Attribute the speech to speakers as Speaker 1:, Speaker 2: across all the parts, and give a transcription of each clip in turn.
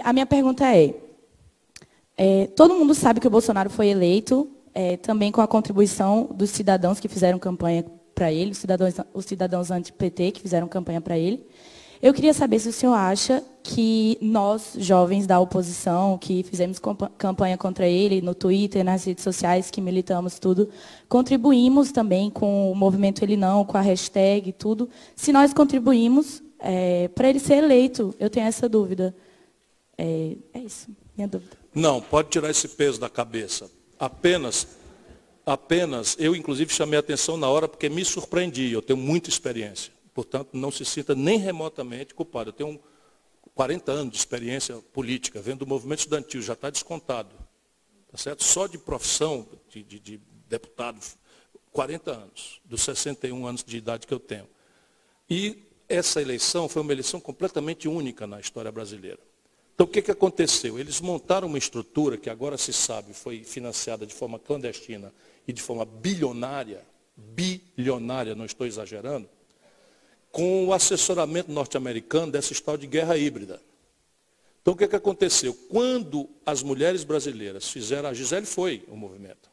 Speaker 1: a minha pergunta todo mundo sabe que o Bolsonaro foi eleito, também com a contribuição dos cidadãos que fizeram campanha para ele, os cidadãos anti-PT que fizeram campanha para ele. Eu queria saber se o senhor acha que nós, jovens da oposição, que fizemos campanha contra ele no Twitter, nas redes sociais, que militamos tudo, contribuímos também com o movimento Ele Não, com a hashtag e tudo. Se nós contribuímos para ele ser eleito, eu tenho essa dúvida. É isso, minha dúvida.
Speaker 2: Não, pode tirar esse peso da cabeça. Apenas, eu inclusive chamei a atenção na hora porque me surpreendi, eu tenho muita experiência. Portanto, não se sinta nem remotamente culpado. Eu tenho 40 anos de experiência política, vendo o movimento estudantil, já está descontado. Tá certo? Só de profissão, de deputado, 40 anos, dos 61 anos de idade que eu tenho. E essa eleição foi uma eleição completamente única na história brasileira. Então, o que aconteceu? Eles montaram uma estrutura que agora se sabe foi financiada de forma clandestina e de forma bilionária, não estou exagerando, com o assessoramento norte-americano dessa história de guerra híbrida. Então, o que aconteceu? Quando as mulheres brasileiras fizeram, a Gisele foi o movimento.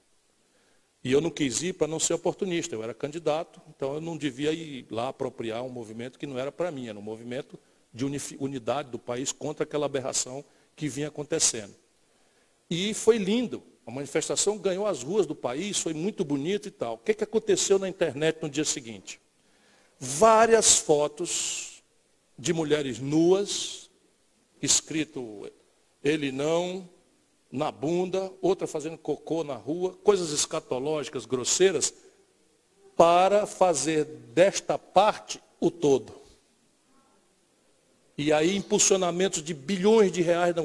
Speaker 2: E eu não quis ir para não ser oportunista, eu era candidato, então eu não devia ir lá apropriar um movimento que não era para mim, era um movimento de unidade do país contra aquela aberração que vinha acontecendo. E foi lindo, a manifestação ganhou as ruas do país, foi muito bonito e tal. O que aconteceu na internet no dia seguinte? Várias fotos de mulheres nuas, escrito Ele Não, na bunda, outra fazendo cocô na rua, coisas escatológicas, grosseiras, para fazer desta parte o todo. E aí impulsionamentos de bilhões de reais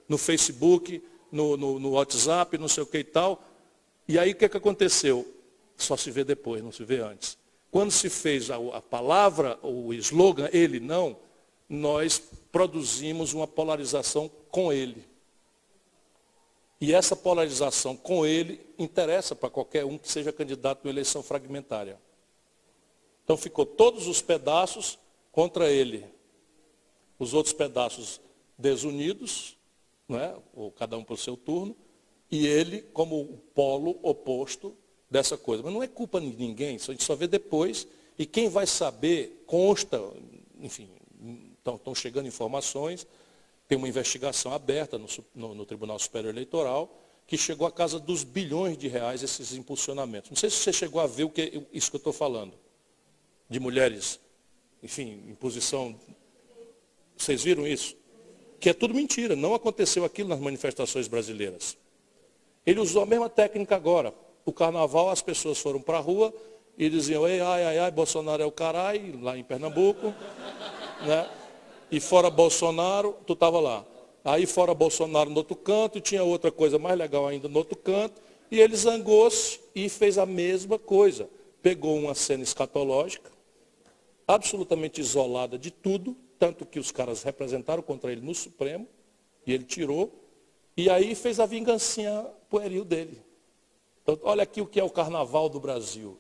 Speaker 2: no Facebook, no WhatsApp, não sei o que e tal. E aí o que aconteceu? Só se vê depois, não se vê antes. Quando se fez a palavra, o slogan Ele Não, nós produzimos uma polarização com ele. E essa polarização com ele interessa para qualquer um que seja candidato numa eleição fragmentária. Então ficou todos os pedaços contra ele. Os outros pedaços desunidos, não é? Ou cada um para o seu turno, e ele como o polo oposto dessa coisa. Mas não é culpa de ninguém, isso a gente só vê depois, e quem vai saber, consta, enfim, estão chegando informações, tem uma investigação aberta no Tribunal Superior Eleitoral, que chegou à casa dos bilhões de reais esses impulsionamentos. Não sei se você chegou a ver isso que eu estou falando, de mulheres, enfim, em posição... Vocês viram isso? Que é tudo mentira, não aconteceu aquilo nas manifestações brasileiras. Ele usou a mesma técnica agora. O carnaval, as pessoas foram para a rua e diziam, ai, ai, ai, Bolsonaro é o carai, lá em Pernambuco, né? E fora Bolsonaro, tu estava lá. Aí fora Bolsonaro no outro canto, e tinha outra coisa mais legal ainda no outro canto, e ele zangou-se e fez a mesma coisa. Pegou uma cena escatológica, absolutamente isolada de tudo, tanto que os caras representaram contra ele no Supremo, e ele tirou, e aí fez a vingancinha pueril dele. Então, olha aqui o que é o carnaval do Brasil.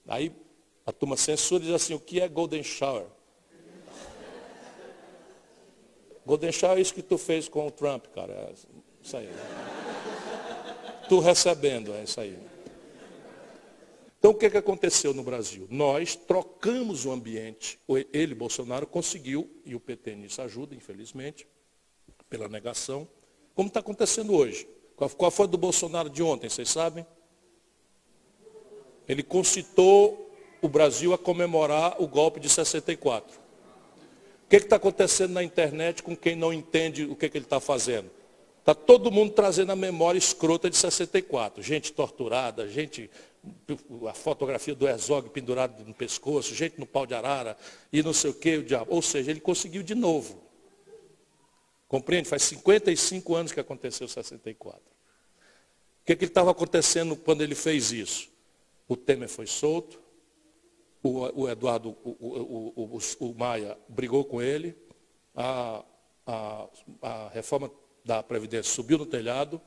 Speaker 2: Aí a turma censura e diz assim, o que é Golden Shower? Golden Shower é isso que tu fez com o Trump, cara. É isso aí. Tu recebendo, é isso aí. Então, o que aconteceu no Brasil? Nós trocamos o ambiente. Ele, Bolsonaro, conseguiu, e o PT nisso ajuda, infelizmente, pela negação, como está acontecendo hoje. Qual foi a do Bolsonaro de ontem, vocês sabem? Ele concitou o Brasil a comemorar o golpe de 64. O que está acontecendo na internet com quem não entende o que ele está fazendo? Está todo mundo trazendo a memória escrota de 64. Gente torturada, gente, a fotografia do Herzog pendurado no pescoço, gente no pau de arara e não sei o que, o diabo. Ou seja, ele conseguiu de novo. Compreende? Faz 55 anos que aconteceu 64. O que estava acontecendo quando ele fez isso? O Temer foi solto, o Eduardo, o Maia brigou com ele, a reforma da Previdência subiu no telhado,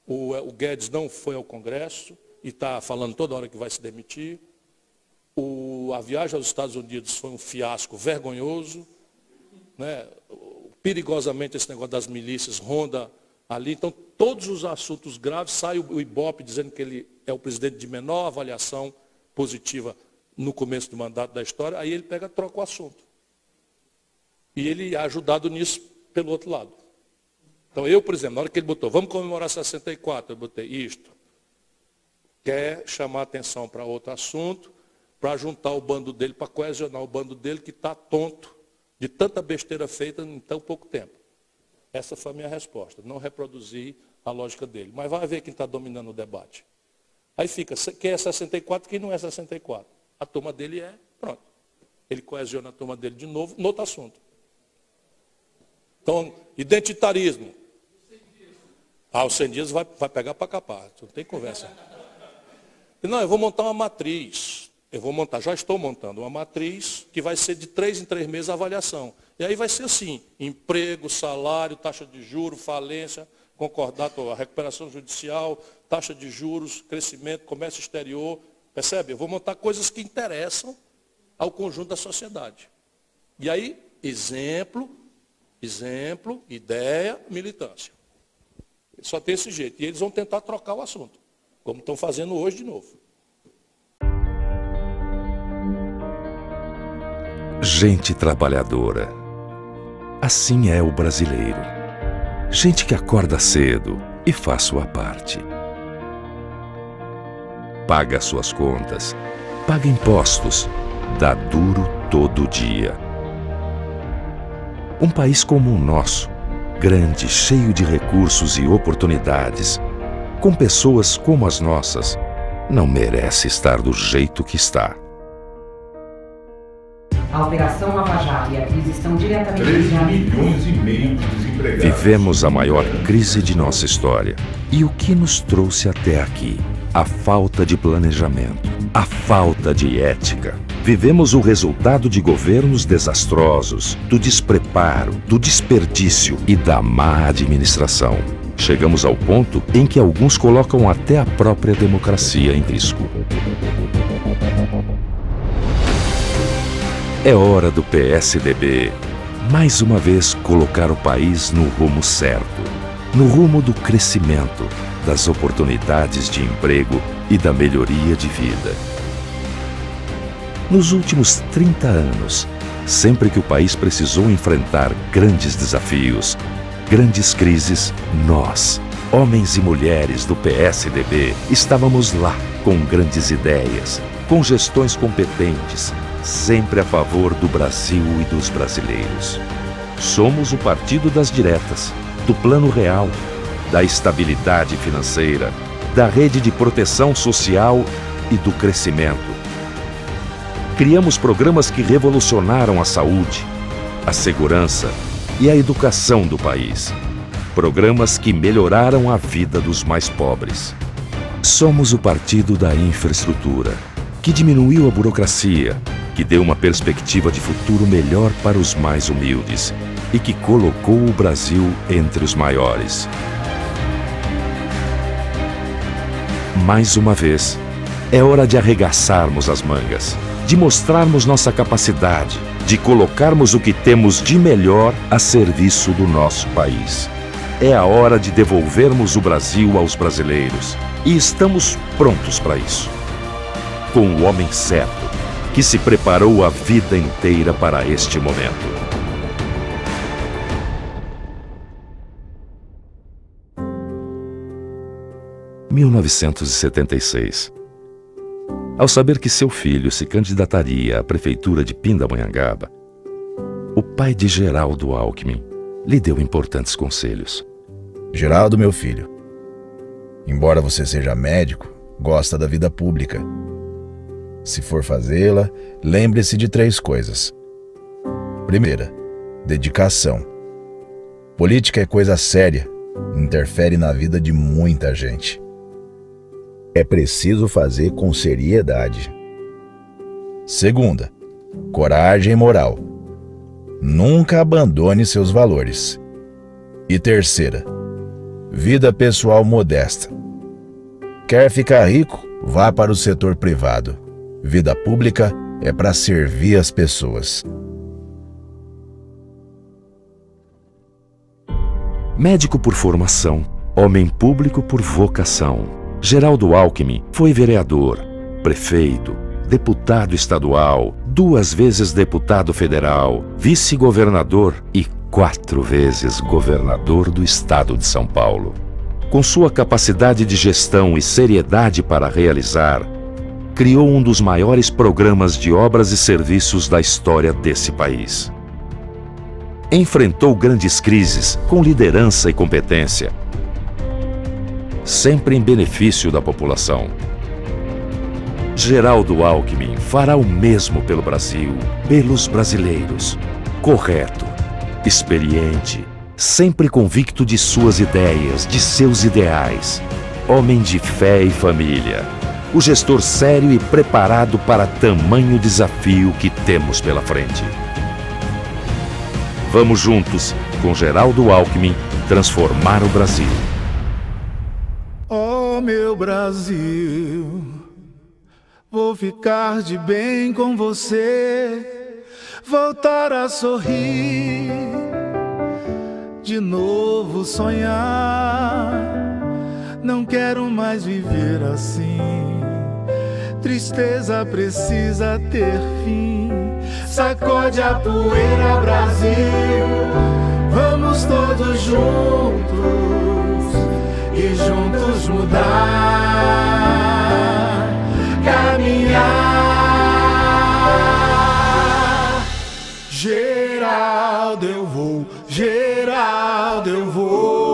Speaker 2: o Guedes não foi ao Congresso e está falando toda hora que vai se demitir, a viagem aos Estados Unidos foi um fiasco vergonhoso, né? perigosamente esse negócio das milícias ronda ali. Então, todos os assuntos graves, sai o Ibope dizendo que ele é o presidente de menor avaliação positiva no começo do mandato da história, aí ele troca o assunto. E ele é ajudado nisso pelo outro lado. Então, eu, por exemplo, na hora que ele botou, vamos comemorar 64, eu botei isto. Quer chamar atenção para outro assunto, para juntar o bando dele, para coesionar o bando dele que está tonto de tanta besteira feita em tão pouco tempo. Essa foi a minha resposta. Não reproduzir a lógica dele. Mas vai ver quem está dominando o debate. Aí fica, quem é 64, quem não é 64. A turma dele é, pronto. Ele coesiona a turma dele de novo, no outro assunto. Então, identitarismo. Os 100 dias vai pegar para capar. Não tem conversa. Não, eu vou montar uma matriz. Já estou montando uma matriz que vai ser de 3 em 3 meses a avaliação. E aí vai ser assim, emprego, salário, taxa de juros, falência, concordato, a recuperação judicial, taxa de juros, crescimento, comércio exterior. Percebe? Eu vou montar coisas que interessam ao conjunto da sociedade. E aí, exemplo, ideia, militância. Só tem esse jeito. E eles vão tentar trocar o assunto, como estão fazendo hoje de novo.
Speaker 3: Gente trabalhadora. Assim é o brasileiro. Gente que acorda cedo e faz sua parte. Paga suas contas, paga impostos, dá duro todo dia. Um país como o nosso, grande, cheio de recursos e oportunidades, com pessoas como as nossas, não merece estar do jeito que está.
Speaker 4: A Operação Lava Jato e a crise estão diretamente
Speaker 5: 3,5 milhões de desempregados.
Speaker 3: Vivemos a maior crise de nossa história. E o que nos trouxe até aqui? A falta de planejamento, a falta de ética. Vivemos o resultado de governos desastrosos, do despreparo, do desperdício e da má administração. Chegamos ao ponto em que alguns colocam até a própria democracia em risco. É hora do PSDB, mais uma vez, colocar o país no rumo certo, no rumo do crescimento, das oportunidades de emprego e da melhoria de vida. Nos últimos 30 anos, sempre que o país precisou enfrentar grandes desafios, grandes crises, nós, homens e mulheres do PSDB, estávamos lá com grandes ideias, com gestões competentes, sempre a favor do Brasil e dos brasileiros. Somos o partido das diretas, do plano real, da estabilidade financeira, da rede de proteção social e do crescimento. Criamos programas que revolucionaram a saúde, a segurança e a educação do país. Programas que melhoraram a vida dos mais pobres. Somos o partido da infraestrutura, que diminuiu a burocracia, que deu uma perspectiva de futuro melhor para os mais humildes e que colocou o Brasil entre os maiores. Mais uma vez, é hora de arregaçarmos as mangas, de mostrarmos nossa capacidade, de colocarmos o que temos de melhor a serviço do nosso país. É a hora de devolvermos o Brasil aos brasileiros e estamos prontos para isso. Com o homem certo, que se preparou a vida inteira para este momento. Em 1976. Ao saber que seu filho se candidataria à prefeitura de Pindamonhangaba, o pai de Geraldo Alckmin lhe deu importantes conselhos.
Speaker 6: Geraldo, meu filho, embora você seja médico, gosta da vida pública. Se for fazê-la, lembre-se de 3 coisas. Primeira, dedicação. Política é coisa séria, interfere na vida de muita gente. É preciso fazer com seriedade. Segunda, coragem e moral. Nunca abandone seus valores. E terceira, vida pessoal modesta. Quer ficar rico? Vá para o setor privado. Vida pública é para servir as pessoas.
Speaker 3: Médico por formação, homem público por vocação, Geraldo Alckmin foi vereador, prefeito, deputado estadual, 2 vezes deputado federal, vice-governador e 4 vezes governador do estado de São Paulo. Com sua capacidade de gestão e seriedade para realizar, criou um dos maiores programas de obras e serviços da história desse país. Enfrentou grandes crises com liderança e competência, sempre em benefício da população. Geraldo Alckmin fará o mesmo pelo Brasil, pelos brasileiros. Correto, experiente, sempre convicto de suas ideias, de seus ideais. Homem de fé e família. O gestor sério e preparado para tamanho desafio que temos pela frente. Vamos juntos, com Geraldo Alckmin, transformar o Brasil.
Speaker 7: Oh, meu Brasil, vou ficar de bem com você, voltar a sorrir, de novo sonhar. Não quero mais viver assim. Tristeza precisa ter fim. Sacode a poeira, Brasil. Vamos todos juntos e juntos mudar, caminhar. Geraldo, eu vou, Geraldo, eu vou.